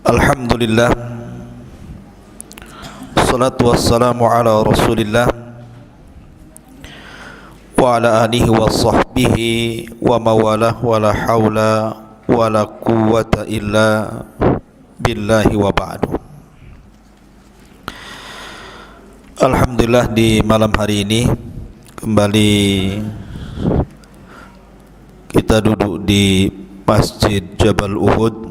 Alhamdulillah, salatu wassalamu ala rasulillah wa ala alihi wa sahbihi wa mawalah wa la hawla wa la quwwata illa billahi wa ba'du. Alhamdulillah, di malam hari ini kembali kita duduk di Masjid Jabal Uhud.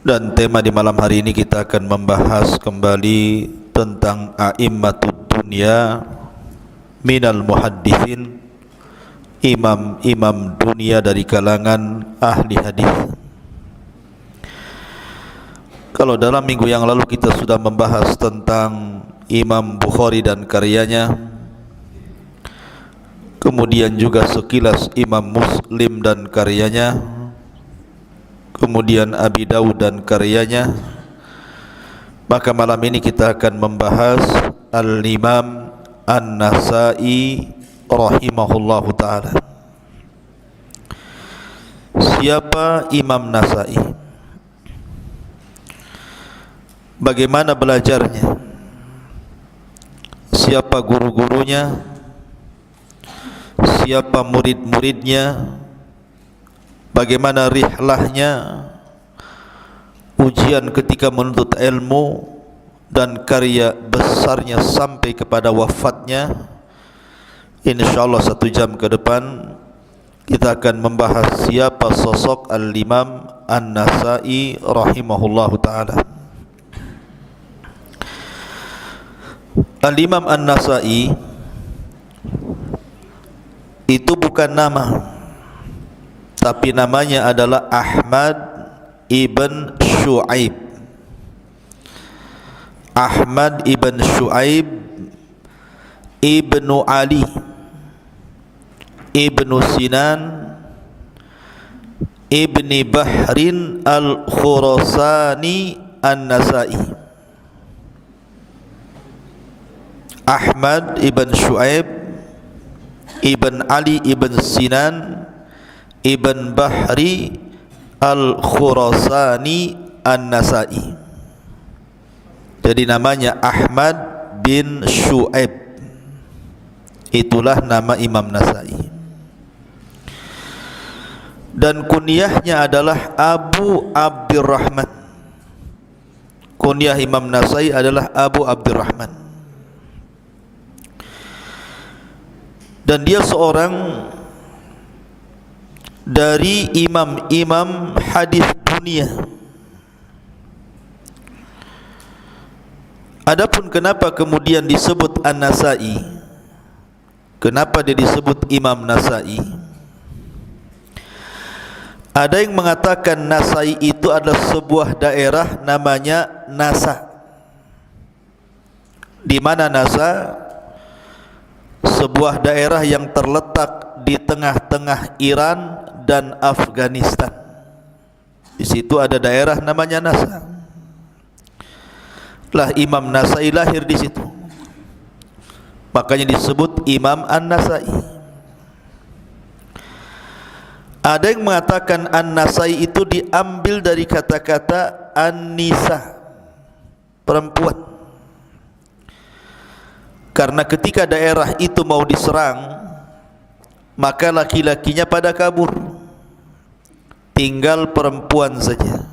Dan tema di malam hari ini kita akan membahas kembali tentang a'immatud dunya minal muhaddithin, imam-imam dunia dari kalangan ahli hadis. Kalau dalam minggu yang lalu kita sudah membahas tentang Imam Bukhari dan karyanya, kemudian juga sekilas Imam Muslim dan karyanya, kemudian Abi Dawud dan karyanya, maka malam ini kita akan membahas Al-Imam An-Nasa'i rahimahullahu ta'ala. Siapa Imam Nasa'i? Bagaimana belajarnya? Siapa guru-gurunya? Siapa murid-muridnya? Bagaimana rihlahnya, ujian ketika menuntut ilmu, dan karya besarnya sampai kepada wafatnya. InsyaAllah 1 jam ke depan kita akan membahas siapa sosok Al-Imam An-Nasa'i rahimahullahu ta'ala. Al-Imam An-Nasa'i itu bukan nama, tapi namanya adalah Ahmad ibn Shu'aib. Ahmad ibn Shu'aib ibnu Ali ibnu Sinan ibni Bahrin al-Khurasani An-Nasa'i. Ahmad ibn Shu'aib ibn Ali ibn Sinan Ibn Bahri Al-Khurasani An-Nasa'i. Jadi namanya Ahmad bin Shu'aib. Itulah nama Imam Nasa'i. Dan kunyahnya adalah Abu Abdurrahman. Kunyah Imam Nasa'i adalah Abu Abdurrahman. Dan dia seorang dari imam-imam hadis dunia. Adapun kenapa kemudian disebut An-Nasa'i, kenapa dia disebut Imam Nasa'i? Ada yang mengatakan Nasa'i itu adalah sebuah daerah namanya Nasa. Di mana Nasa? Sebuah daerah yang terletak di tengah-tengah Iran dan Afghanistan. Di situ ada daerah namanya Nasa. Lah Imam Nasa'i lahir di situ. Makanya disebut Imam An-Nasa'i. Ada yang mengatakan An-Nasa'i itu diambil dari kata-kata An-Nisa, perempuan. Karena ketika daerah itu mau diserang, maka laki-lakinya pada kabur, tinggal perempuan saja.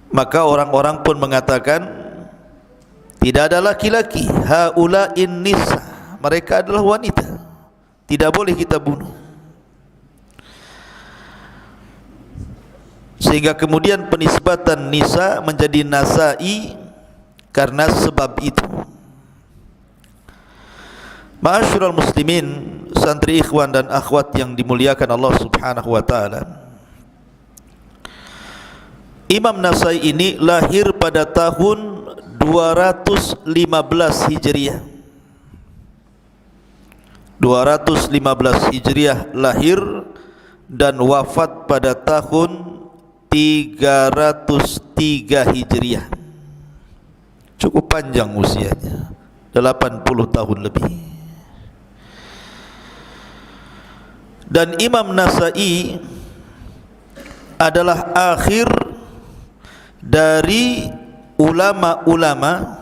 Maka orang-orang pun mengatakan tidak ada laki-laki, haula'in nisa, mereka adalah wanita, tidak boleh kita bunuh. Sehingga kemudian penisbatan nisa menjadi Nasa'i karena sebab itu. Ma'asyiral muslimin, santri ikhwan dan akhwat yang dimuliakan Allah subhanahu wa ta'ala, Imam Nasa'i ini lahir pada tahun 215 Hijriah. 215 Hijriah lahir dan wafat pada tahun 303 Hijriah. Cukup panjang usianya, 80 tahun lebih. Dan Imam Nasa'i adalah akhir dari ulama-ulama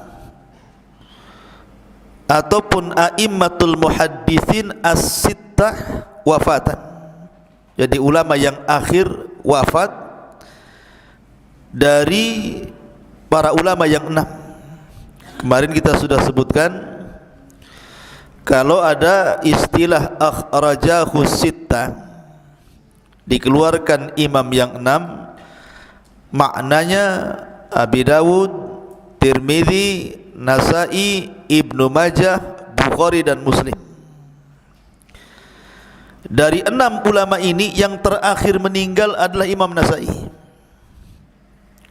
ataupun a'immatul muhadditsin as-sittah wafatan. Jadi ulama yang akhir wafat dari para ulama yang 6. Kemarin kita sudah sebutkan kalau ada istilah akhrajahu sittah, dikeluarkan imam yang 6, maknanya Abi Dawud, Tirmidzi, Nasa'i, Ibnu Majah, Bukhari dan Muslim. Dari 6 ulama ini yang terakhir meninggal adalah Imam Nasa'i.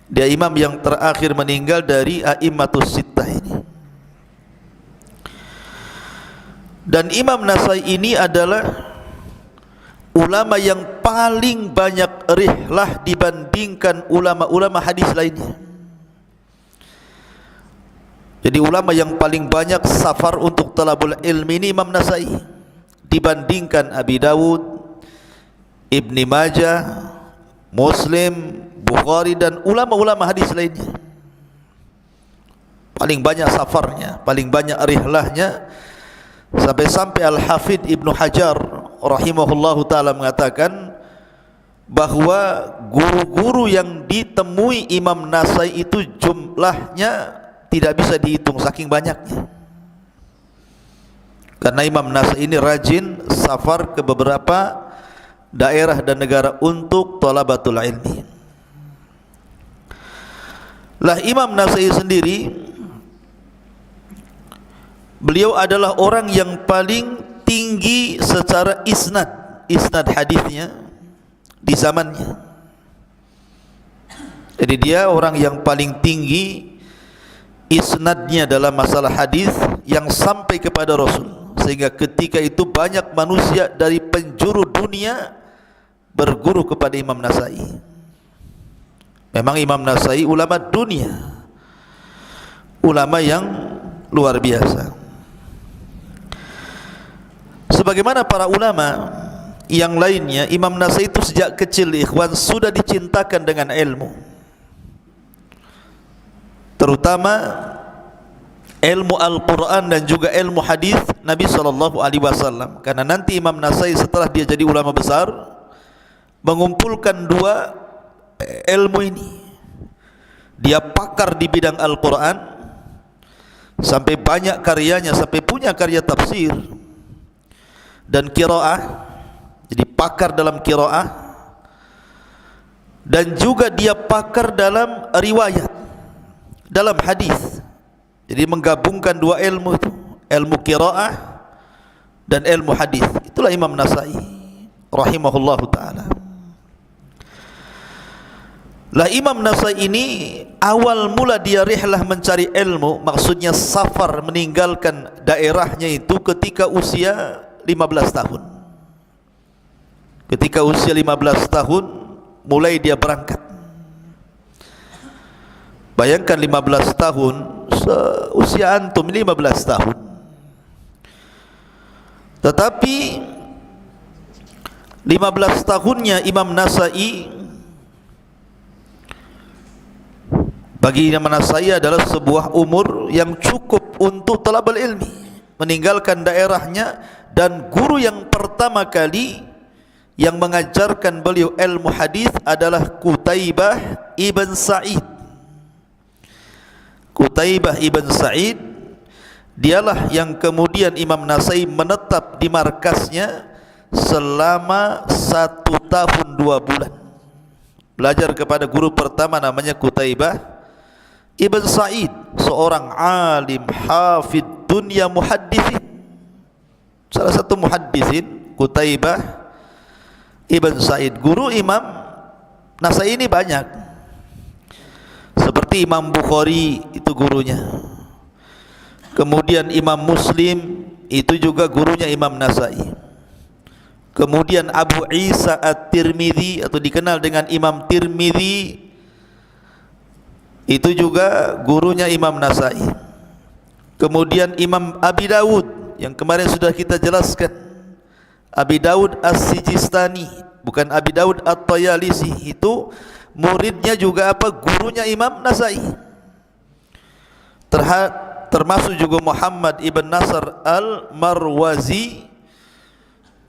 Dia imam yang terakhir meninggal dari a'immatus sittah ini. Dan Imam Nasa'i ini adalah ulama yang paling banyak rihlah dibandingkan ulama-ulama hadis lainnya. Jadi ulama yang paling banyak safar untuk talabul ilmi ini Imam Nasa'i, dibandingkan Abi Dawud, Ibnu Majah, Muslim, Bukhari dan ulama-ulama hadis lainnya. Paling banyak safarnya, paling banyak rihlahnya, sampai-sampai Al-Hafidh Ibnu Hajar rahimahullahu ta'ala mengatakan bahwa guru-guru yang ditemui Imam Nasa'i itu jumlahnya tidak bisa dihitung saking banyaknya. Karena Imam Nasa'i ini rajin safar ke beberapa daerah dan negara untuk thalabatul ilmi. Lah Imam Nasa'i sendiri, beliau adalah orang yang paling tinggi secara isnad hadisnya di zamannya. Jadi dia orang yang paling tinggi isnadnya dalam masalah hadis yang sampai kepada Rasul, sehingga ketika itu banyak manusia dari penjuru dunia berguru kepada Imam Nasa'i. Memang Imam Nasa'i ulama dunia, ulama yang luar biasa. Sebagaimana para ulama yang lainnya, Imam Nasa'i itu sejak kecil ikhwan sudah dicintakan dengan ilmu, terutama ilmu Al-Quran dan juga ilmu hadis Nabi SAW. Karena nanti Imam Nasa'i setelah dia jadi ulama besar mengumpulkan dua ilmu ini. Dia pakar di bidang Al-Quran sampai banyak karyanya, sampai punya karya tafsir dan qiraah. Jadi pakar dalam qiraah, dan juga dia pakar dalam riwayat, dalam hadis. Jadi menggabungkan dua ilmu itu, ilmu qiraah dan ilmu hadis. Itulah Imam Nasa'i rahimahullahu ta'ala. Lah Imam Nasa'i ini awal mula dia rihlah mencari ilmu, maksudnya safar meninggalkan daerahnya itu ketika usia 15 tahun. Ketika usia 15 tahun mulai dia berangkat. Bayangkan 15 tahun, usia antum 15 tahun. Tetapi 15 tahunnya Imam Nasa'i bagi Imam Nasa'i adalah sebuah umur yang cukup untuk talabul ilmi, meninggalkan daerahnya, dan guru yang pertama kali yang mengajarkan beliau ilmu hadis adalah Qutaibah ibn Sa'id. Qutaibah ibn Sa'id dialah yang kemudian Imam Nasa'i menetap di markasnya selama 1 tahun 2 bulan. Belajar kepada guru pertama namanya Qutaibah Ibn Sa'id, seorang alim hafid dunia muhaddithin. Salah satu muhaddithin Qutaibah Ibn Sa'id. Guru Imam Nasa'i ini banyak, seperti Imam Bukhari itu gurunya. Kemudian Imam Muslim itu juga gurunya Imam Nasa'i. Kemudian Abu Isa At-Tirmidzi atau dikenal dengan Imam Tirmidzi itu juga gurunya Imam Nasa'i. Kemudian Imam Abi Dawud yang kemarin sudah kita jelaskan, Abi Dawud As-Sijistani bukan Abi Daud At-Tayalisi, itu muridnya juga apa? Gurunya Imam Nasai. Termasuk juga Muhammad ibn Nasr Al-Marwazi,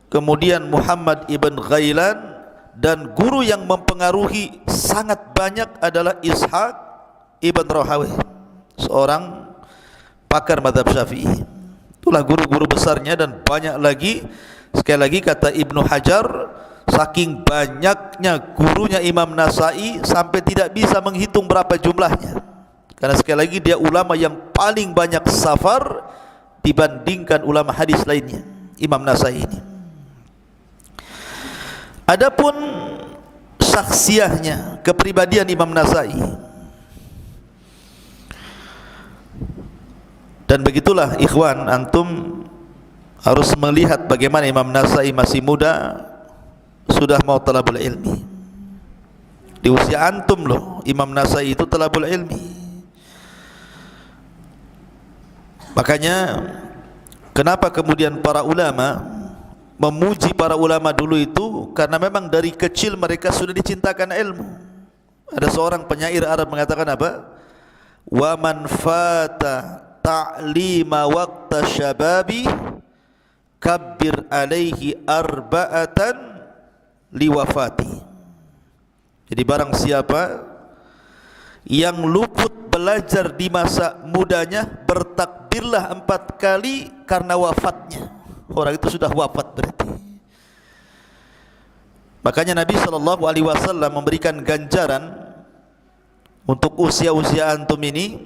kemudian Muhammad ibn Ghailan, dan guru yang mempengaruhi sangat banyak adalah Ishaq ibn Rahawih, seorang pakar mazhab Syafi'i. Itulah guru-guru besarnya, dan banyak lagi. Sekali lagi kata Ibnu Hajar, saking banyaknya gurunya Imam Nasai sampai tidak bisa menghitung berapa jumlahnya. Karena sekali lagi dia ulama yang paling banyak safar dibandingkan ulama hadis lainnya, Imam Nasai ini. Adapun syakhsiahnya, kepribadian Imam Nasai, dan begitulah ikhwan, antum harus melihat bagaimana Imam Nasai masih muda sudah mau talabul ilmi. Di usia antum loh, Imam Nasai itu talabul ilmi. Makanya kenapa kemudian para ulama memuji para ulama dulu itu, karena memang dari kecil mereka sudah dicintakan ilmu. Ada seorang penyair Arab mengatakan apa? Wa man fata ta'lima waqta syababi kabbir alaihi arba'atan liwafati. Jadi barang siapa yang luput belajar di masa mudanya, bertakbirlah 4 kali karena wafatnya. Orang itu sudah wafat berarti. Makanya Nabi SAW memberikan ganjaran untuk usia-usia antum ini,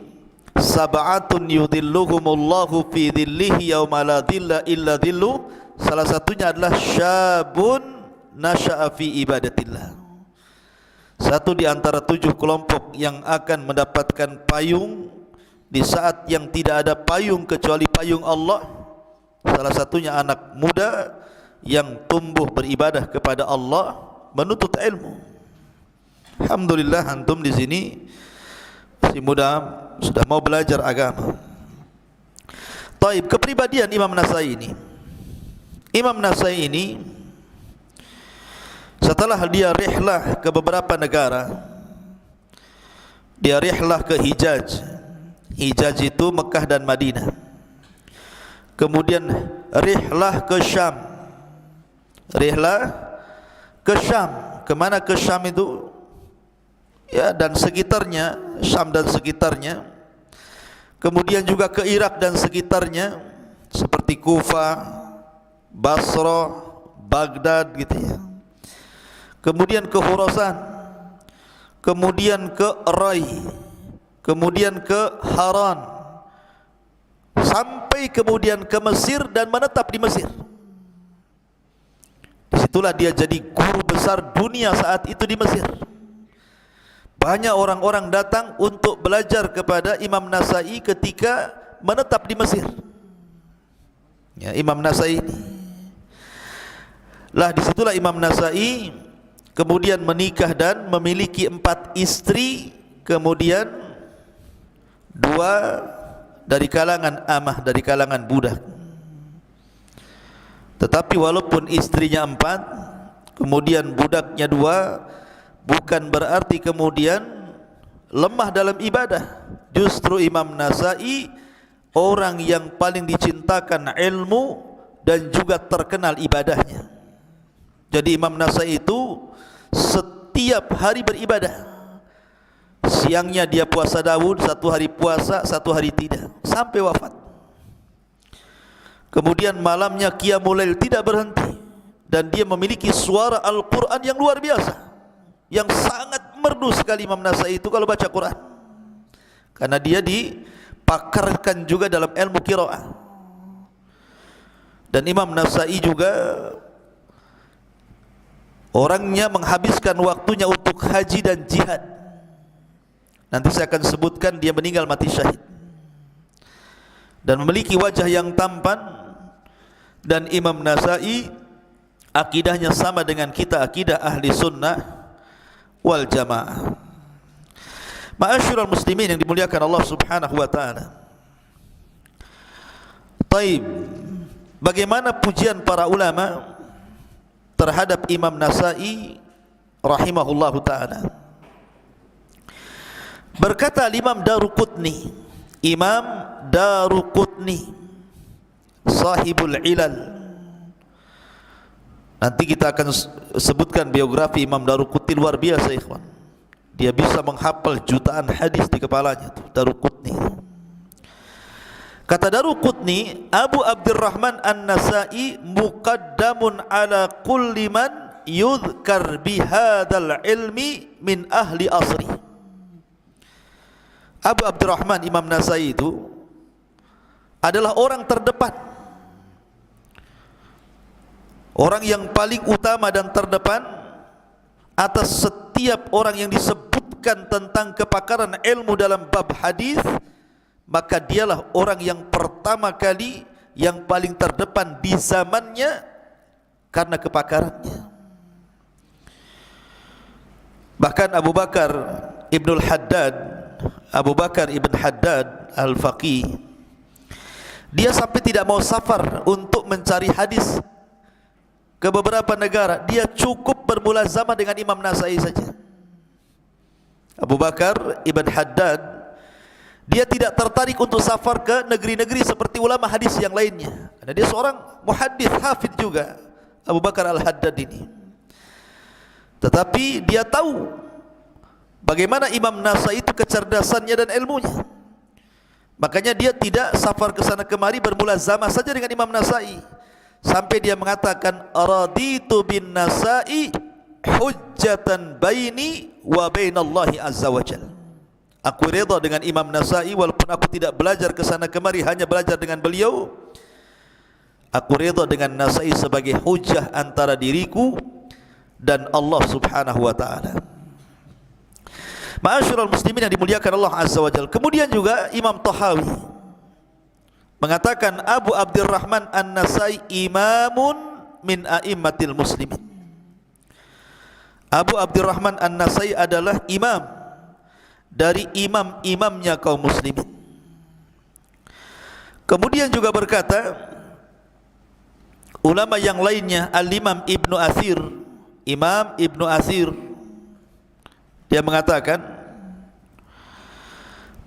sab'atun yudhilluhumullahu fi dhillihi yawma la dhilla illa dhillu. Salah satunya adalah syabun nasha'a fi ibadatillah. Satu di antara 7 kelompok yang akan mendapatkan payung di saat yang tidak ada payung kecuali payung Allah. Salah satunya anak muda yang tumbuh beribadah kepada Allah, menuntut ilmu. Alhamdulillah antum di sini masih muda, sudah mau belajar agama. Taib, kepribadian Imam Nasai ini. Imam Nasai ini setelah dia rihlah ke beberapa negara, dia rihlah ke Hijaz. Hijaz itu Mekah dan Madinah. Kemudian rihlah ke Syam. Rihlah ke Syam. Kemana ke Syam itu? Ya, dan sekitarnya, Syam dan sekitarnya. Kemudian juga ke Irak dan sekitarnya, seperti Kufah, Basra, Baghdad gitu ya. Kemudian ke Khurasan, kemudian ke Rai, kemudian ke Haran, sampai kemudian ke Mesir dan menetap di Mesir. Disitulah dia jadi guru besar dunia saat itu di Mesir. Banyak orang-orang datang untuk belajar kepada Imam Nasai ketika menetap di Mesir. Ya, Imam Nasai ini. Lah disitulah Imam Nasai kemudian menikah dan memiliki 4 istri, kemudian 2 dari kalangan amah, dari kalangan budak. Tetapi walaupun istrinya 4, kemudian budaknya 2, bukan berarti kemudian lemah dalam ibadah. Justru Imam Nasai orang yang paling dicintakan ilmu dan juga terkenal ibadahnya. Jadi Imam Nasai itu setiap hari beribadah. Siangnya dia puasa Daud, 1 hari puasa, 1 hari tidak, sampai wafat. Kemudian malamnya qiyamul lail tidak berhenti. Dan dia memiliki suara Al-Quran yang luar biasa, yang sangat merdu sekali Imam Nasai itu kalau baca Quran. Karena dia dipakarkan juga dalam ilmu qiraah. Dan Imam Nasai juga orangnya menghabiskan waktunya untuk haji dan jihad. Nanti saya akan sebutkan dia meninggal mati syahid. Dan memiliki wajah yang tampan. Dan Imam Nasai akidahnya sama dengan kita, akidah ahli sunnah wal jamaah. Ma'asyiral muslimin yang dimuliakan Allah subhanahu wa ta'ala. Taib, bagaimana pujian para ulama terhadap Imam Nasa'i rahimahullahu ta'ala. Berkata Imam Daruqutni, Imam Daruqutni sahibul ilal. Nanti kita akan sebutkan biografi Imam Daruqutni, luar biasa ikhwan. Dia bisa menghafal jutaan hadis di kepalanya tuh, Daruqutni. Kata Daruqutni, Abu Abdurrahman An-Nasa'i muqaddamun ala kulli man yudhkar bihadal ilmi min ahli asri. Abu Abdurrahman Imam Nasa'i itu adalah orang terdepan, orang yang paling utama dan terdepan atas setiap orang yang disebutkan tentang kepakaran ilmu dalam bab hadis. Maka dialah orang yang pertama kali, yang paling terdepan di zamannya karena kepakarannya. Bahkan Abu Bakar Ibnul Haddad, Abu Bakar Ibn Haddad Al-Faqih, dia sampai tidak mau safar untuk mencari hadis ke beberapa negara. Dia cukup bermulazamah dengan Imam Nasa'i saja. Abu Bakar Ibn Haddad, dia tidak tertarik untuk safar ke negeri-negeri seperti ulama hadis yang lainnya, karena dia seorang muhaddits hafidz juga, Abu Bakar Al-Haddad ini. Tetapi dia tahu bagaimana Imam Nasa'i itu kecerdasannya dan ilmunya. Makanya dia tidak safar ke sana kemari, bermulazamah saja dengan Imam Nasa'i. Sampai dia mengatakan, "Raditu bin Nasa'i hujjatan baini wa bainallahi azza wa jalla." Aku reda dengan Imam Nasa'i walaupun aku tidak belajar ke sana kemari, hanya belajar dengan beliau. Aku reda dengan Nasa'i sebagai hujjah antara diriku dan Allah Subhanahu wa taala. Ma'asyiral muslimin yang dimuliakan Allah Azza wa Jalla. Kemudian juga Imam Tahawi mengatakan Abu Abdurrahman An-Nasa'i imamun min a'immatil muslimin. Abu Abdurrahman An-Nasa'i adalah imam dari imam-imamnya kaum muslimin. Kemudian juga berkata ulama yang lainnya, Al-Imam Ibnu Athir, Imam Ibnu Athir, dia mengatakan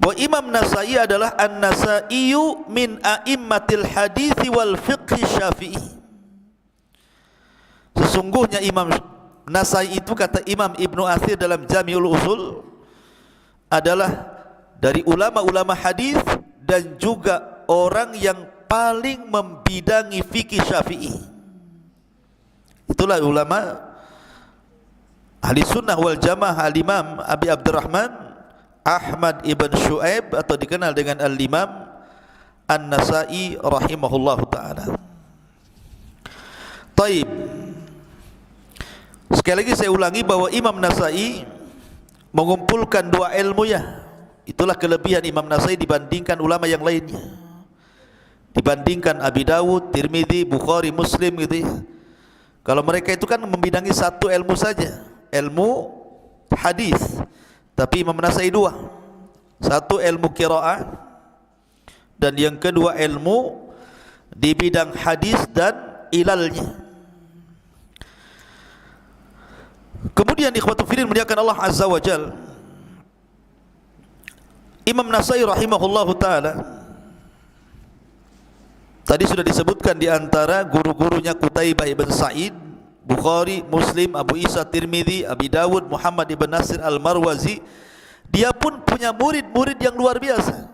bahwa Imam Nasa'i adalah An-Nasa'iyu min a'immatil hadithi wal fiqhi syafi'i. Sesungguhnya Imam Nasa'i itu, kata Imam Ibnu Athir dalam Jami'ul Usul, adalah dari ulama-ulama hadis dan juga orang yang paling membidangi fikih Syafi'i. Itulah ulama ahli sunnah wal jamaah, Al-Imam Abi Abdurrahman Ahmad ibn Shu'aib, atau dikenal dengan Al-Imam An-Nasa'i rahimahullahu ta'ala. Taib, sekali lagi saya ulangi bahwa Imam Nasa'i mengumpulkan dua ilmu ya. Itulah kelebihan Imam Nasa'i dibandingkan ulama yang lainnya, dibandingkan Abi Dawud, Tirmidzi, Bukhari, Muslim gitu ya. Kalau mereka itu kan membidangi satu ilmu saja, ilmu hadis. Tapi Imam Nasa'i dua, satu ilmu qiraah dan yang kedua ilmu di bidang hadis dan ilalnya. Kemudian ikhwatu fillah muliakan Allah Azza wa Jalla, Imam Nasa'i rahimahullahu ta'ala tadi sudah disebutkan di antara guru-gurunya Qutaibah ibn Sa'id, Bukhari, Muslim, Abu Isa, Tirmidzi, Abi Dawud, Muhammad ibn Nasir Al-Marwazi. Dia pun punya murid-murid yang luar biasa.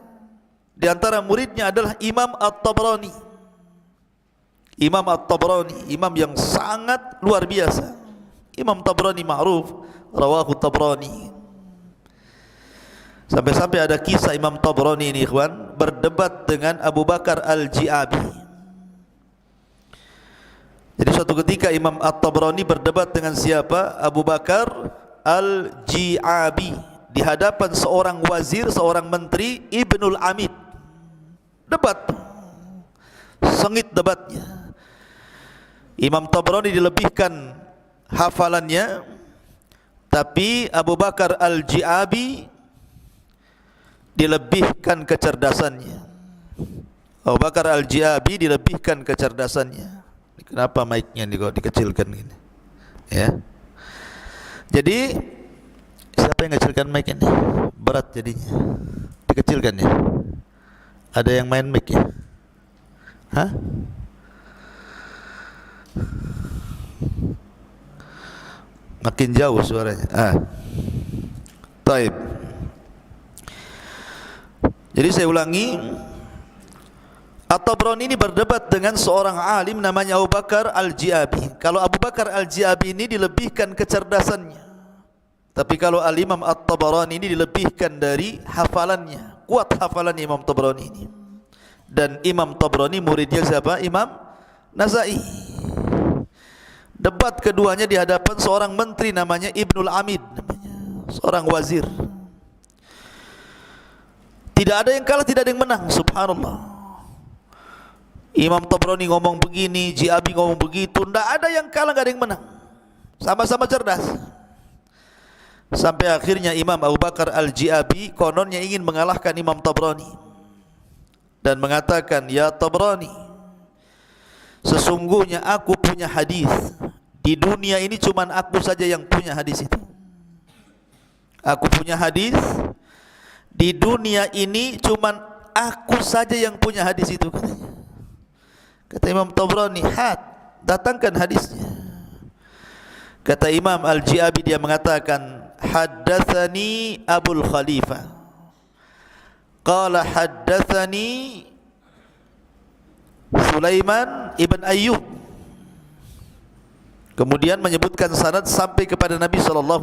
Di antara muridnya adalah Imam At-Tabrani. Imam At-Tabrani, imam yang sangat luar biasa. Imam Tabrani ma'ruf, rawahu Tabrani. Sampai-sampai ada kisah Imam Tabrani ini ikhwan berdebat dengan Abu Bakar Al-Ji'abi. Jadi suatu ketika Imam At-Tabrani berdebat dengan siapa? Abu Bakar Al-Ji'abi di hadapan seorang wazir, seorang menteri, Ibnul Amid. Debat, sengit debatnya. Imam Tabrani dilebihkan hafalannya, tapi Abu Bakar Al-Ji'abi dilebihkan kecerdasannya. Abu Bakar Al-Ji'abi dilebihkan kecerdasannya. Kenapa mic-nya dikecilkan gini? Ya. Jadi siapa yang kecilkan mic ini? Berat jadinya. Dikecilkan ya. Ada yang main mic ya? Hah? Makin jauh suaranya. Taib. Jadi saya ulangi, At-Tabrani ini berdebat dengan seorang alim namanya Abu Bakar Al-Ji'abi. Kalau Abu Bakar Al-Ji'abi ini dilebihkan kecerdasannya, tapi kalau Al-Imam At-Tabrani ini dilebihkan dari hafalannya. Kuat hafalan Imam Tabrani ini. Dan Imam Tabrani muridnya siapa? Imam Nasai. Debat keduanya di hadapan seorang menteri namanya Ibnul Amid, namanya seorang wazir. Tidak ada yang kalah, tidak ada yang menang. Subhanallah. Imam Tabrani ngomong begini, Ji'abi ngomong begitu, tidak ada yang kalah, tidak ada yang menang. Sama-sama cerdas. Sampai akhirnya Imam Abu Bakar Al-Ji'abi kononnya ingin mengalahkan Imam Tabrani dan mengatakan, ya Tabrani, sesungguhnya aku punya hadis. Di dunia ini cuma aku saja yang punya hadis itu. Aku punya hadis. Di dunia ini cuma aku saja yang punya hadis itu, katanya. Kata Imam Tabrani, datangkan hadisnya. Kata Imam Al-Ji'abi, dia mengatakan, haddatsani Abul Khalifah qala haddatsani Sulaiman ibn Ayyub. Kemudian menyebutkan sanad sampai kepada Nabi SAW.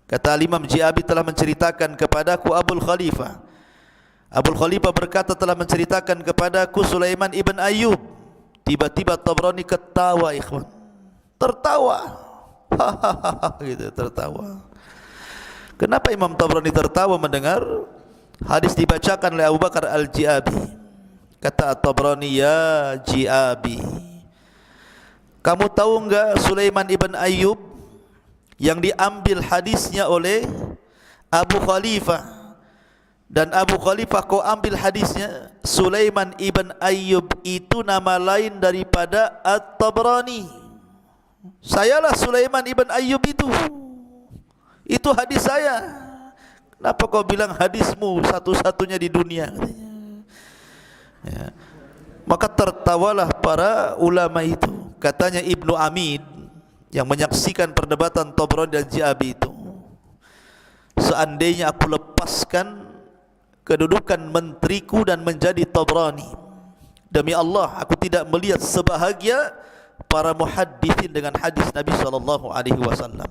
Kata Imam Ji'abi telah menceritakan kepadaku Abul Khalifah. Abul Khalifah berkata telah menceritakan kepadaku Sulaiman ibn Ayyub. Tiba-tiba Tabrani ketawa, ikhwan. Tertawa. Hahaha gitu, tertawa. Kenapa Imam Tabrani tertawa mendengar hadis dibacakan oleh Abu Bakar Al-Ji'abi? Kata At-Tabrani, ya Ji'abi, kamu tahu enggak Sulaiman ibn Ayyub yang diambil hadisnya oleh Abu Khalifah, dan Abu Khalifah kau ambil hadisnya? Sulaiman ibn Ayyub itu nama lain daripada At-Tabrani. Sayalah Sulaiman ibn Ayyub itu hadis saya. Kenapa kau bilang hadismu satu-satunya di dunia? Ya. Maka tertawalah para ulama itu. Katanya Ibnu Amid yang menyaksikan perdebatan Tabrani dan Ji'abi itu, seandainya aku lepaskan kedudukan menteriku dan menjadi Tabrani, demi Allah aku tidak melihat sebahagia para muhaddithin dengan hadis Nabi SAW.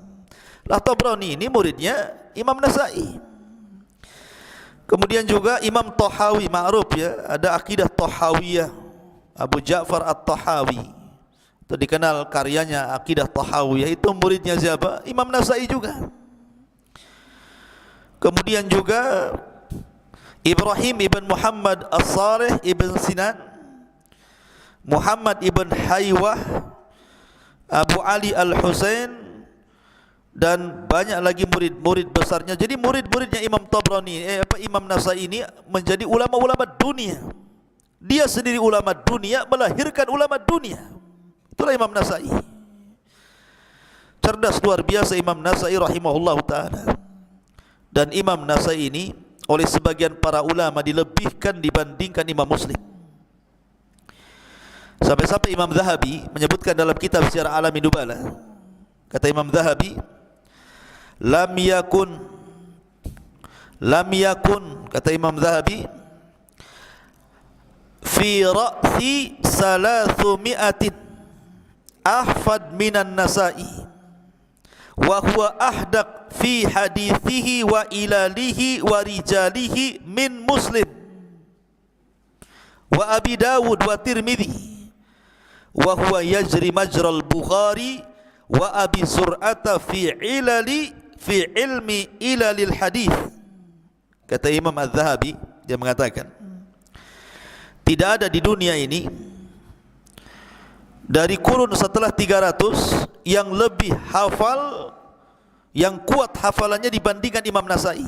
Lah Tabrani ini muridnya Imam Nasai. Kemudian juga Imam Tahawi, ma'ruf ya, ada akidah Tahawiyah, Abu Ja'far At-Tahawi, itu dikenal karyanya akidah Tahawiyah, itu muridnya siapa? Imam Nasai juga. Kemudian juga Ibrahim ibn Muhammad As-Salih ibn Sinan, Muhammad ibn Haywah, Abu Ali Al-Husain, dan banyak lagi murid-murid besarnya. Jadi murid-muridnya Imam Tabrani, Imam Nasai ini menjadi ulama-ulama dunia. Dia sendiri ulama dunia, melahirkan ulama dunia. Itulah Imam Nasai. Cerdas luar biasa Imam Nasai rahimahullah ta'ala. Dan Imam Nasai ini oleh sebagian para ulama dilebihkan dibandingkan Imam Muslim. Sampai-sampai Imam Zahabi menyebutkan dalam kitab Syiar A'lamin Nubala, kata Imam Zahabi, lam yakun, kata Imam Zahabi, fi ra'si 300 ahfad minan Nasai, wa huwa ahdaq fi hadithihi wa ilalihi wa rijalihi min Muslim wa Abi Dawud wa Tirmidzi, wa huwa yajri majral Bukhari wa Abi Zur'ata fi ilmi ilalil hadith. Kata Imam Az-Zahabi, dia mengatakan, tidak ada di dunia ini dari kurun setelah 300 yang lebih hafal, yang kuat hafalannya dibandingkan Imam Nasai.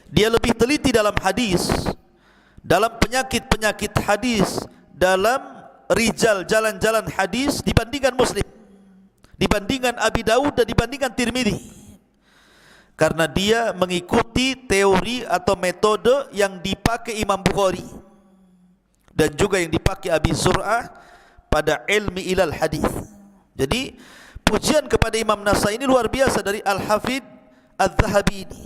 Dia lebih teliti dalam hadis, dalam penyakit-penyakit hadis, dalam rijal jalan-jalan hadis dibandingkan Muslim, dibandingkan Abi Daud dan dibandingkan Tirmidzi. Karena dia mengikuti teori atau metode yang dipakai Imam Bukhari dan juga yang dipakai Abi Zur'ah pada ilmi ilal hadis. Jadi pujian kepada Imam Nasai ini luar biasa dari Al-Hafidh Al-Zahabi ini.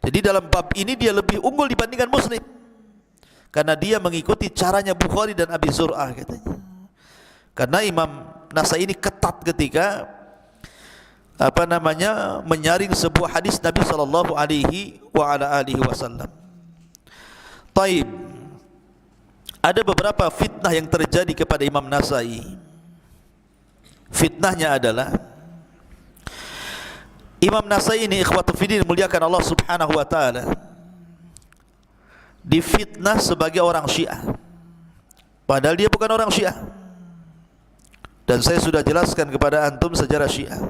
Jadi dalam bab ini dia lebih unggul dibandingkan Muslim, karena dia mengikuti caranya Bukhari dan Abi Zur'ah katanya. Karena Imam Nasai ini ketat ketika menyaring sebuah hadis Nabi sallallahu alaihi wasallam. Taib. Ada beberapa fitnah yang terjadi kepada Imam Nasai. Fitnahnya adalah Imam Nasai ini, ikhwatu fiddin, muliakan Allah Subhanahu wa taala, difitnah sebagai orang Syiah. Padahal dia bukan orang Syiah. Dan saya sudah jelaskan kepada antum sejarah Syiah.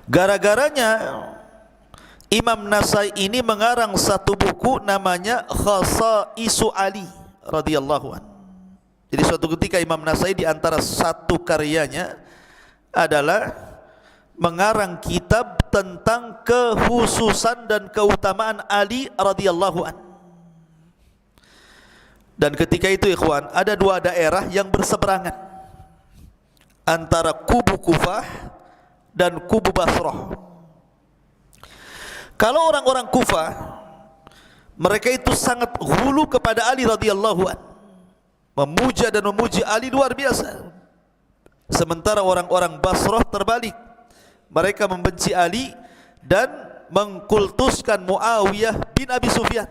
Gara-garanya Imam Nasai ini mengarang satu buku namanya Khasa'isu Ali radhiyallahu an. Jadi suatu ketika Imam Nasai di antara satu karyanya adalah mengarang kitab tentang kekhususan dan keutamaan Ali radhiyallahu an. Dan ketika itu ikhwan, ada dua daerah yang berseberangan antara kubu Kufah dan kubu Basrah. Kalau orang-orang Kufah, mereka itu sangat hulu kepada Ali radhiyallahu an, memuja dan memuji Ali luar biasa. Sementara orang-orang Basrah terbalik, mereka membenci Ali dan mengkultuskan Muawiyah bin Abi Sufyan.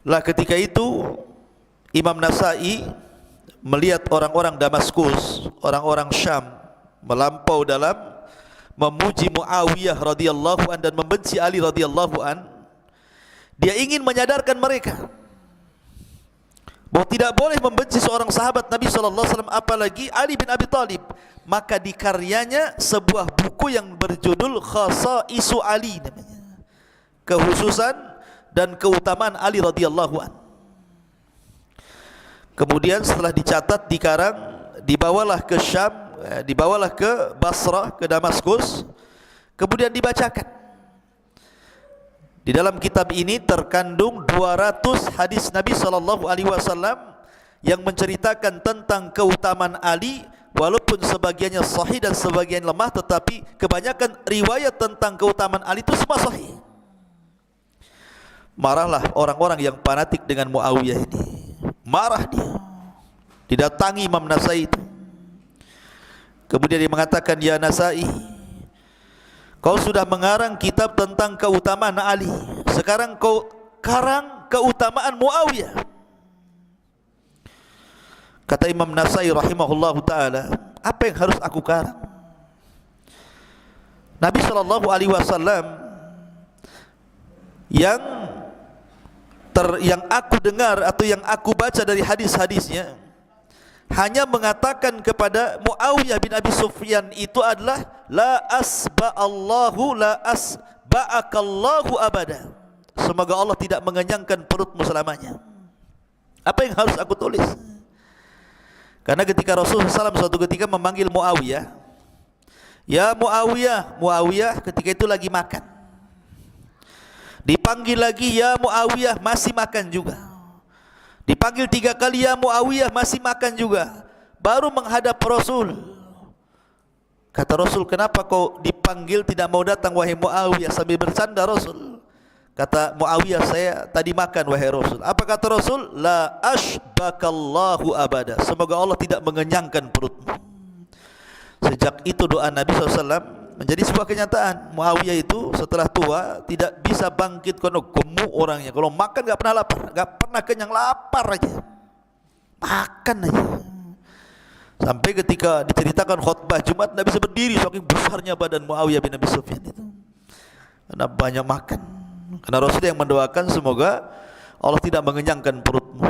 Lah ketika itu Imam Nasai melihat orang-orang Damaskus, orang-orang Syam melampau dalam memuji Muawiyah radhiyallahu an dan membenci Ali radhiyallahu an. Dia ingin menyadarkan mereka bahwa tidak boleh membenci seorang sahabat Nabi sallallahu alaihi wasallam, apalagi Ali bin Abi Thalib. Maka di karyanya sebuah buku yang berjudul Khasa'isu Ali namanya, kekhususan dan keutamaan Ali radhiyallahu an. Kemudian setelah dicatat, dikarang, dibawalah ke Syam, dibawalah ke Basrah, ke Damaskus, kemudian dibacakan. Di dalam kitab ini terkandung 200 hadis Nabi sallallahu alaihi wasallam yang menceritakan tentang keutamaan Ali, walaupun sebagiannya sahih dan sebagian lemah, tetapi kebanyakan riwayat tentang keutamaan Ali itu semua sahih. Marahlah orang-orang yang fanatik dengan Muawiyah ini. Marah dia, didatangi Imam Nasai itu. Kemudian dia mengatakan, "Ya Nasai, kau sudah mengarang kitab tentang keutamaan Ali, sekarang kau karang keutamaan Muawiyah." Kata Imam Nasai rahimahullahu ta'ala, apa yang harus aku karang? Nabi sallallahu alaihi wasallam yang aku dengar atau yang aku baca dari hadis-hadisnya hanya mengatakan kepada Muawiyah bin Abi Sufyan itu adalah la asba'allahu la asba'akallahu abada, semoga Allah tidak mengenyangkan perutmu selamanya. Apa yang harus aku tulis? Karena ketika Rasulullah SAW suatu ketika memanggil Muawiyah, "Ya Muawiyah," Muawiyah ketika itu lagi makan. Dipanggil lagi, "Ya Muawiyah," masih makan juga. Dipanggil 3 kali, "Ya Muawiyah," masih makan juga. Baru menghadap Rasul. Kata Rasul, "Kenapa kau dipanggil tidak mau datang wahai Muawiyah?" Sambil bercanda Rasul. Kata Muawiyah, "Saya tadi makan wahai Rasul." Apa kata Rasul? "La ashbakallahu abada," semoga Allah tidak mengenyangkan perutmu. Sejak itu doa Nabi SAW menjadi sebuah kenyataan. Muawiyah itu setelah tua tidak bisa bangkit karena gemuk orangnya. Kalau makan enggak pernah lapar, enggak pernah kenyang, lapar aja. Makan aja. Sampai ketika diceritakan khutbah Jumat, Nabi bisa berdiri saking besarnya badan Muawiyah bin Abi Sufyan itu. Karena banyak makan. Karena Rasul yang mendoakan semoga Allah tidak mengenyangkan perutmu.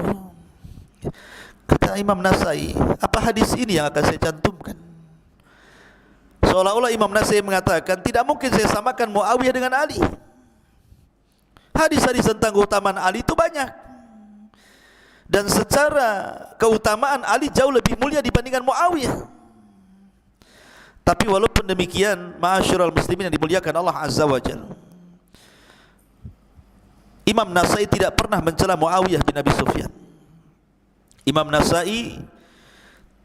Kata Imam Nasai, apa hadis ini yang akan saya cantumkan? Seolah-olah Imam Nasai mengatakan, tidak mungkin saya samakan Muawiyah dengan Ali. Hadis-hadis tentang keutamaan Ali itu banyak. Dan secara keutamaan Ali jauh lebih mulia dibandingkan Muawiyah. Tapi walaupun demikian, ma'asyiral muslimin yang dimuliakan Allah Azza wa Jalla, Imam Nasai tidak pernah mencela Muawiyah bin Abi Sufyan. Imam Nasai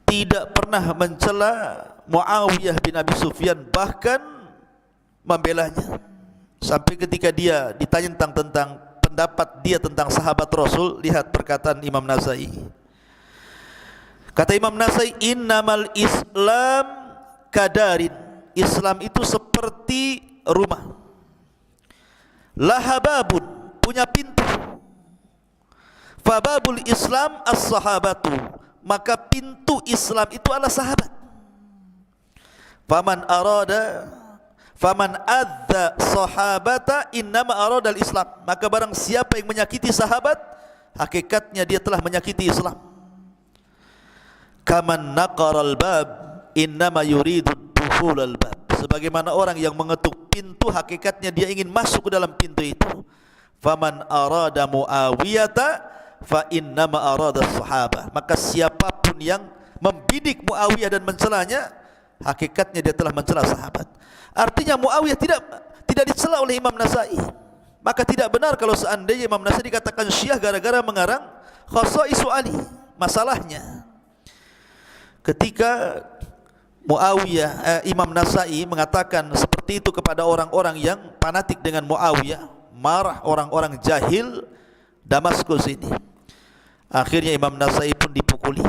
tidak pernah mencela Muawiyah bin Abi Sufyan, bahkan membelanya. Sampai ketika dia ditanya tentang pendapat dia tentang sahabat Rasul, lihat perkataan Imam Nasai. Kata Imam Nasai, innamal Islam kadarin. Islam itu seperti rumah. Lahababun, punya pintu. Fababul Islam as-sahabatu, maka pintu Islam itu adalah sahabat. Faman adza sahabata innama arada al-Islam, maka barang siapa yang menyakiti sahabat, hakikatnya dia telah menyakiti Islam. Kaman naqaral bab innama yuridu dukhulal bab, sebagaimana orang yang mengetuk pintu, hakikatnya dia ingin masuk ke dalam pintu itu. Faman arada Muawiyata fa innama arada sahabah, maka siapapun yang membidik Muawiyah dan mencelanya, hakikatnya dia telah mencela sahabat. Artinya Muawiyah tidak dicela oleh Imam Nasai. Maka tidak benar kalau seandainya Imam Nasai dikatakan Syiah gara-gara mengarang Khasaisu Ali. Masalahnya ketika Imam Nasai mengatakan seperti itu kepada orang-orang yang fanatik dengan Muawiyah, marah orang-orang jahil Damaskus ini, akhirnya Imam Nasai pun dipukuli.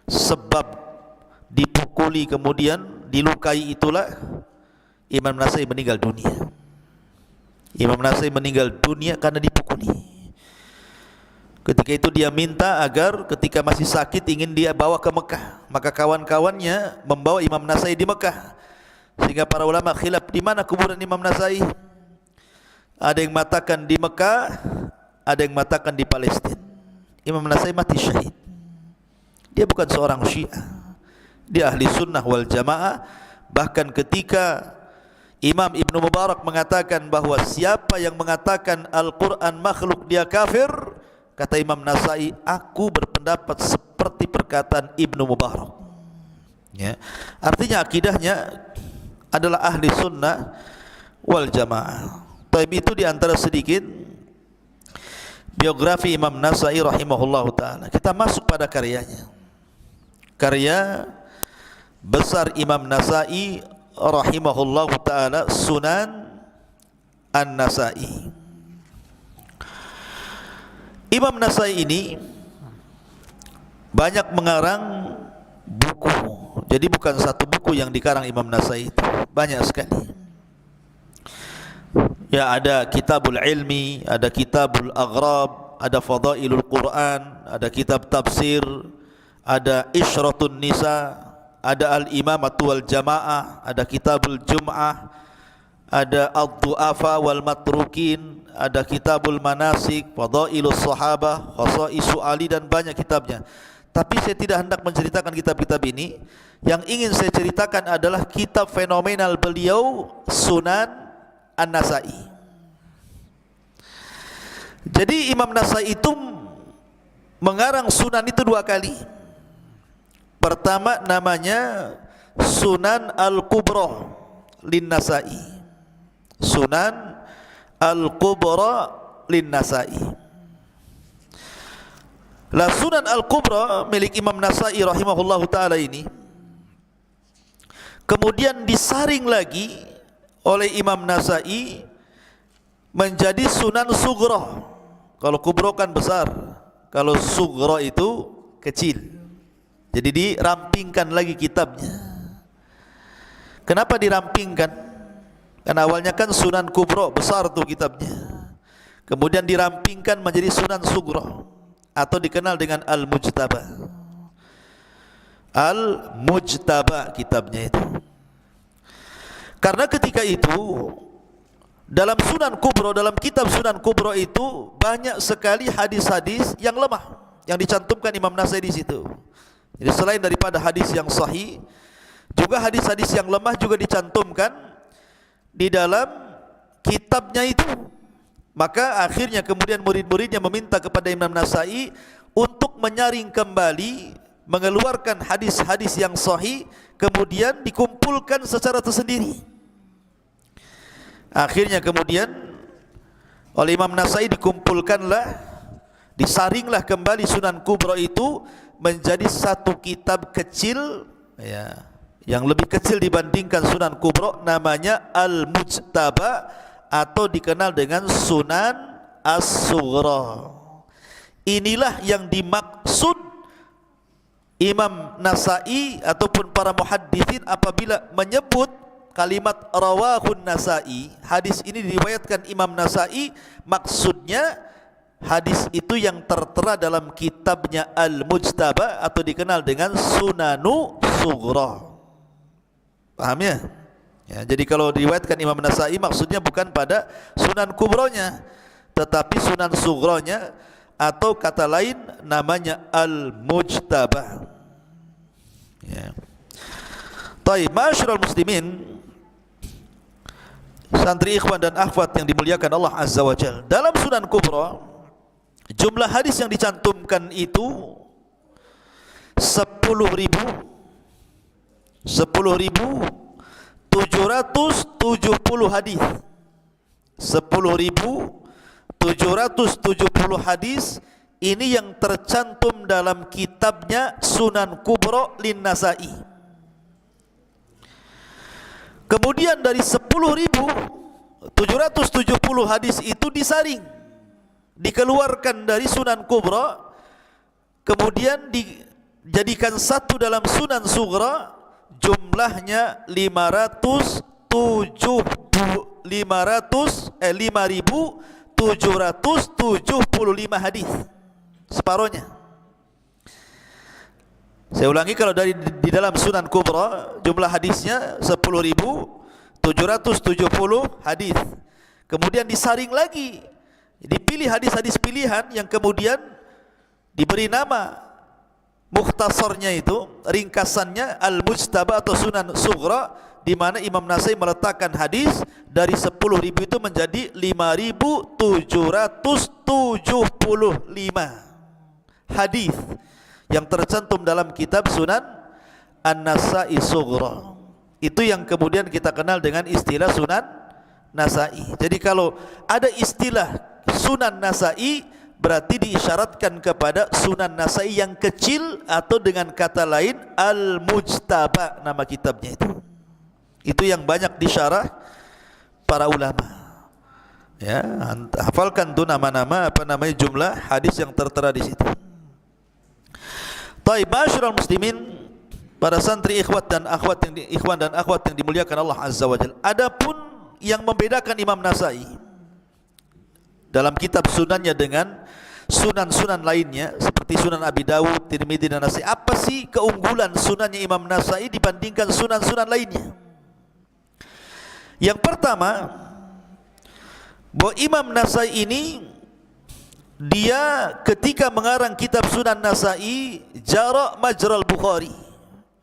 Sebab dipukuli kemudian dilukai itulah Imam Nasai meninggal dunia. Imam Nasai meninggal dunia karena dipukuli. Ketika itu dia minta agar ketika masih sakit ingin dia bawa ke Mekah, maka kawan-kawannya membawa Imam Nasai di Mekah. Sehingga para ulama khilaf di mana kuburan Imam Nasai. Ada yang mengatakan di Mekah, ada yang mengatakan di Palestina. Imam Nasai mati syahid. Dia bukan seorang Syiah, dia ahli sunnah wal jamaah. Bahkan ketika Imam Ibnu Mubarak mengatakan bahawa siapa yang mengatakan Al-Quran makhluk dia kafir, kata Imam Nasai, aku berpendapat seperti perkataan Ibnu Mubarak. Ya. Artinya akidahnya adalah ahli sunnah wal jamaah. Tapi itu diantara sedikit biografi Imam Nasai rahimahullah ta'ala. Kita masuk pada karyanya. Karya besar Imam Nasai rahimahullah ta'ala, Sunan An-Nasai. Imam Nasai ini banyak mengarang buku. Jadi bukan satu buku yang dikarang Imam Nasai itu, banyak sekali. Ya, ada Kitabul Ilmi, ada Kitabul Aghrab, ada Fadailul Quran, ada kitab tafsir, ada Isyratun Nisa, ada Al-Imamatu wal Jamaah, ada Kitabul Jum'ah, ada Ad-Du'afa wal Matrukin, ada Kitabul Manasik, Fadailus Sahabah, Khasaisu Ali, dan banyak kitabnya. Tapi saya tidak hendak menceritakan kitab-kitab ini. Yang ingin saya ceritakan adalah kitab fenomenal beliau, Sunan An-Nasai. Jadi Imam Nasai itu mengarang sunan itu dua kali. Pertama namanya Sunan Al-Kubra Lin-Nasai. Sunan Al-Kubra Lin-Nasai. La Sunan Al-Kubra milik Imam Nasai rahimahullahu ta'ala ini kemudian disaring lagi oleh Imam Nasai menjadi Sunan Sughra. Kalau Kubra kan besar, kalau Sughra itu kecil. Jadi dirampingkan lagi kitabnya. Kenapa dirampingkan? Karena awalnya kan Sunan Kubra, besar tuh kitabnya. Kemudian dirampingkan menjadi Sunan Sughra, atau dikenal dengan Al-Mujtaba. Al-Mujtaba kitabnya itu. Karena ketika itu dalam Sunan Kubra, dalam kitab Sunan Kubra itu banyak sekali hadis-hadis yang lemah yang dicantumkan Imam Nasai di situ. Jadi selain daripada hadis yang sahih, juga hadis-hadis yang lemah juga dicantumkan di dalam kitabnya itu. Maka akhirnya kemudian murid-muridnya meminta kepada Imam Nasai untuk menyaring kembali, mengeluarkan hadis-hadis yang sahih, kemudian dikumpulkan secara tersendiri. Akhirnya kemudian oleh Imam Nasai dikumpulkanlah, disaringlah kembali Sunan Kubra itu menjadi satu kitab kecil, ya, yang lebih kecil dibandingkan Sunan Kubra, namanya Al-Mujtaba atau dikenal dengan Sunan As-Sughra. Inilah yang dimaksud Imam Nasai ataupun para muhadditsin apabila menyebut kalimat rawahun Nasai, hadis ini diriwayatkan Imam Nasai, maksudnya hadis itu yang tertera dalam kitabnya Al-Mujtaba atau dikenal dengan Sunanu Sughra. Paham ya? Ya, jadi kalau diriwayatkan Imam Nasai maksudnya bukan pada Sunan Kubronya, tetapi Sunan Sughronya, atau kata lain namanya Al-Mujtaba. Ya. Taib, ma'asyiral muslimin, santri ikhwan dan akhwat yang dimuliakan Allah Azza wa Jalla, dalam Sunan Kubra jumlah hadis yang dicantumkan itu 10.770 hadis. 10.770 hadis ini yang tercantum dalam kitabnya Sunan Kubra lin Nasai. Kemudian dari 10.770 hadis itu disaring, dikeluarkan dari Sunan Kubra, kemudian dijadikan satu dalam Sunan Sughra, jumlahnya 5.775 hadis, separohnya. Saya ulangi, kalau di dalam Sunan Kubra jumlah hadisnya 10.770 hadis. Kemudian disaring lagi, dipilih hadis-hadis pilihan yang kemudian diberi nama mukhtasarnya, itu ringkasannya Al-Mujtaba atau Sunan Sughra, di mana Imam Nasai meletakkan hadis dari 10.000 itu menjadi 5.775 hadis yang tercantum dalam kitab Sunan An-Nasai Sughra. Itu yang kemudian kita kenal dengan istilah Sunan Nasai. Jadi kalau ada istilah Sunan Nasai, berarti diisyaratkan kepada Sunan Nasai yang kecil, atau dengan kata lain Al-Mujtaba nama kitabnya itu. Itu yang banyak disyarah para ulama. Ya, hafalkan tuh nama-nama, apa namanya, jumlah hadis yang tertera di situ. Taib, ma'asyiral muslimin, para santri ikhwan dan akhwat yang dimuliakan Allah Azza wa Jalla. Adapun yang membedakan Imam Nasai dalam kitab sunannya dengan sunan-sunan lainnya seperti Sunan Abi Dawud, Tirmidzi dan Nasai, apa sih keunggulan sunannya Imam Nasai dibandingkan sunan-sunan lainnya? Yang pertama, bahwa Imam Nasai ini, dia ketika mengarang kitab Sunan Nasai jara majral Bukhari.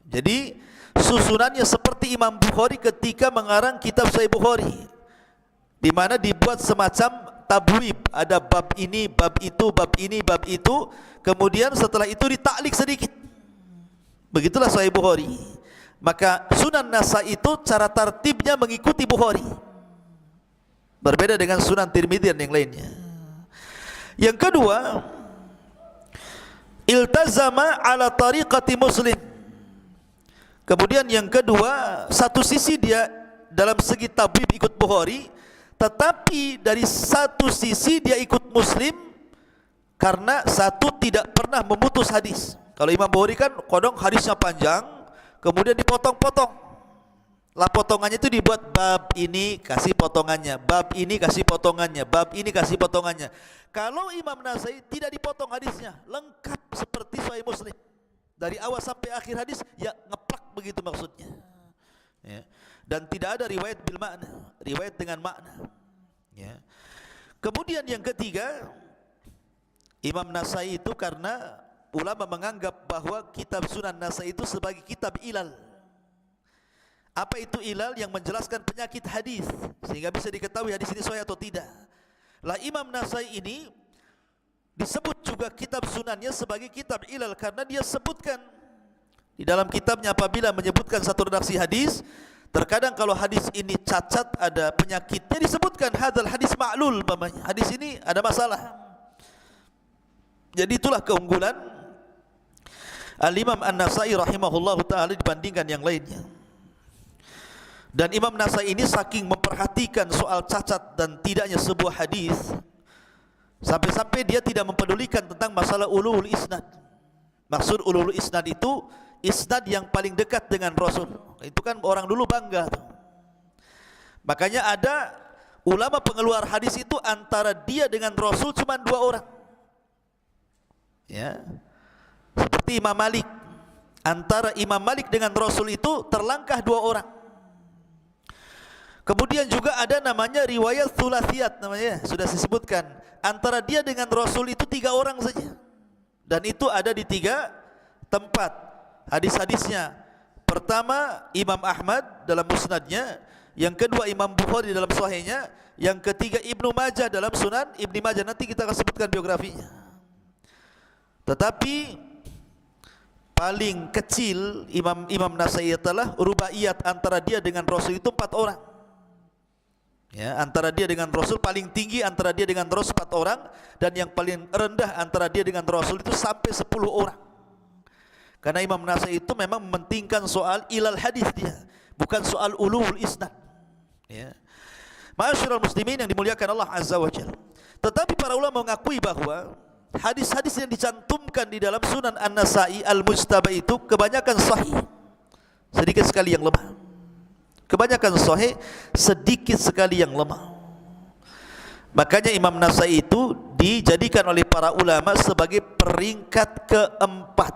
Jadi susunannya seperti Imam Bukhari ketika mengarang kitab Sahih Bukhari, di mana dibuat semacam tabwib, ada bab ini, bab itu, bab ini, bab itu, kemudian setelah itu ditaklik sedikit. Begitulah Sahih Bukhari. Maka Sunan Nasai itu cara tartibnya mengikuti Bukhari, berbeda dengan Sunan Tirmidzi dan yang lainnya. Yang kedua, iltazama ala tariqati Muslim. Kemudian yang kedua, satu sisi dia dalam segi tabwib ikut Bukhari, tetapi dari satu sisi dia ikut Muslim, karena satu tidak pernah memutus hadis. Kalau Imam Bukhari kan kodong hadisnya panjang, kemudian dipotong-potong. Lah potongannya itu dibuat bab ini kasih potongannya, bab ini kasih potongannya, bab ini kasih potongannya. Kalau Imam Nasai tidak dipotong hadisnya, lengkap seperti Sahih Muslim. Dari awal sampai akhir hadis ya ngeplak begitu maksudnya. Ya. Dan tidak ada riwayat bil makna, riwayat dengan makna. Ya. Kemudian yang ketiga, Imam Nasai itu karena ulama menganggap bahwa kitab Sunan Nasai itu sebagai kitab ilal. Apa itu ilal? Yang menjelaskan penyakit hadis, sehingga bisa diketahui hadis ini sahih atau tidak. Lah Imam Nasai ini disebut juga kitab sunannya sebagai kitab ilal karena dia sebutkan di dalam kitabnya apabila menyebutkan satu redaksi hadis, terkadang kalau hadis ini cacat, ada penyakitnya, disebutkan hadzal hadis ma'lul, hadis ini ada masalah. Jadi itulah keunggulan Al-Imam An-Nasai rahimahullahu ta'ala dibandingkan yang lainnya. Dan Imam Nasai ini saking memperhatikan soal cacat dan tidaknya sebuah hadis, sampai-sampai dia tidak mempedulikan tentang masalah ulul isnad. Maksud ulul isnad itu isnad yang paling dekat dengan Rasul. Itu kan orang dulu bangga tuh. Makanya ada ulama pengeluar hadis itu antara dia dengan Rasul cuma 2 orang. Ya. Seperti Imam Malik. Antara Imam Malik dengan Rasul itu terlangkah 2 orang. Kemudian juga ada namanya riwayat thulathiyat, namanya sudah disebutkan. Antara dia dengan Rasul itu 3 orang saja. Dan itu ada di 3 tempat hadis-hadisnya. Pertama Imam Ahmad dalam musnadnya, yang kedua Imam Bukhari dalam sahihnya, yang ketiga Ibnu Majah dalam Sunan Ibnu Majah. Nanti kita akan sebutkan biografinya. Tetapi paling kecil Imam Nasai adalah rubaiyat, antara dia dengan Rasul itu 4 orang. Ya, antara dia dengan Rasul paling tinggi, antara dia dengan Rasul 4 orang, dan yang paling rendah antara dia dengan Rasul itu sampai 10 orang. Karena Imam Nasai itu memang mementingkan soal ilal hadis dia, bukan soal ulul isnad. Ya. Ma'asyiral muslimin yang dimuliakan Allah Azza wa Jalla. Tetapi para ulama mengakui bahwa hadis-hadis yang dicantumkan di dalam Sunan An-Nasai Al-Mujtaba itu kebanyakan sahih, sedikit sekali yang lemah. Kebanyakan sahih, sedikit sekali yang lemah. Makanya Imam Nasai itu dijadikan oleh para ulama sebagai peringkat keempat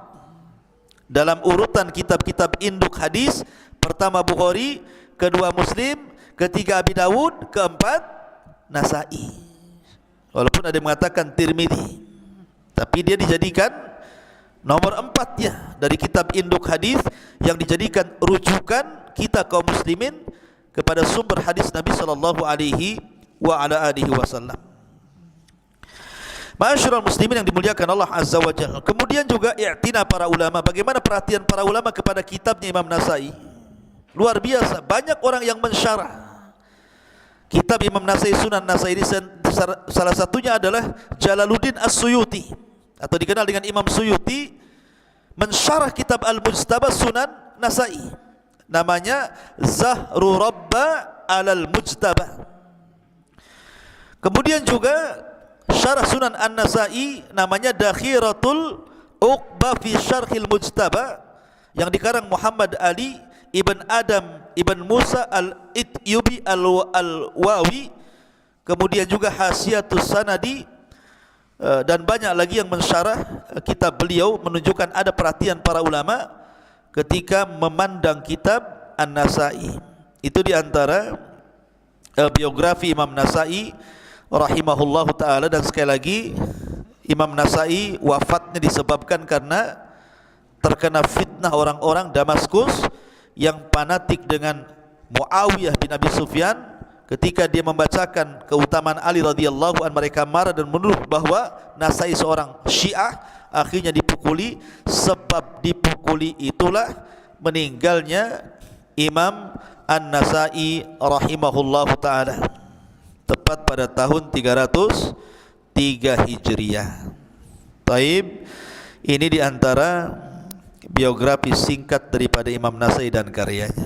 dalam urutan kitab-kitab induk hadis. Pertama Bukhari, kedua Muslim, ketiga Abi Dawud, keempat Nasai. Walaupun ada yang mengatakan Tirmidzi, tapi dia dijadikan nomor 4 ya dari kitab induk hadis yang dijadikan rujukan kita kaum muslimin kepada sumber hadis Nabi sallallahu alaihi wa ala alihi wasallam. Ma'asyiral muslimin yang dimuliakan Allah Azza wa Jalla. Kemudian juga i'tina para ulama, bagaimana perhatian para ulama kepada kitabnya Imam Nasai. Luar biasa, banyak orang yang mensyarah kitab Imam Nasai, Sunan Nasai ini. Salah satunya adalah Jalaluddin As-Suyuti, atau dikenal dengan Imam Suyuti, mensyarah kitab Al-Mujtaba Sunan Nasai. Namanya Zahru Rabba Alal Mujtaba. Kemudian juga syarah Sunan An-Nasai namanya Dakhiratul Uqba fi Syarhil Mujtaba, yang dikarang Muhammad Ali Ibn Adam Ibn Musa Al-Ityubi Al-Wawi. Kemudian juga Hasyiatus Sanadi, dan banyak lagi yang mensyarah kitab beliau, menunjukkan ada perhatian para ulama ketika memandang kitab An-Nasai. Itu diantara biografi Imam Nasai rahimahullahu ta'ala. Dan sekali lagi, Imam Nasai wafatnya disebabkan karena terkena fitnah orang-orang Damaskus yang fanatik dengan Muawiyah bin Abi Sufyan. Ketika dia membacakan keutamaan Ali radhiyallahu an, mereka marah dan menuduh bahwa Nasai seorang Syiah. Akhirnya dipukuli. Sebab dipukuli itulah meninggalnya Imam An-Nasai rahimahullahu ta'ala, tepat pada tahun 303 Hijriah. Taib, ini diantara biografi singkat daripada Imam Nasai dan karyanya.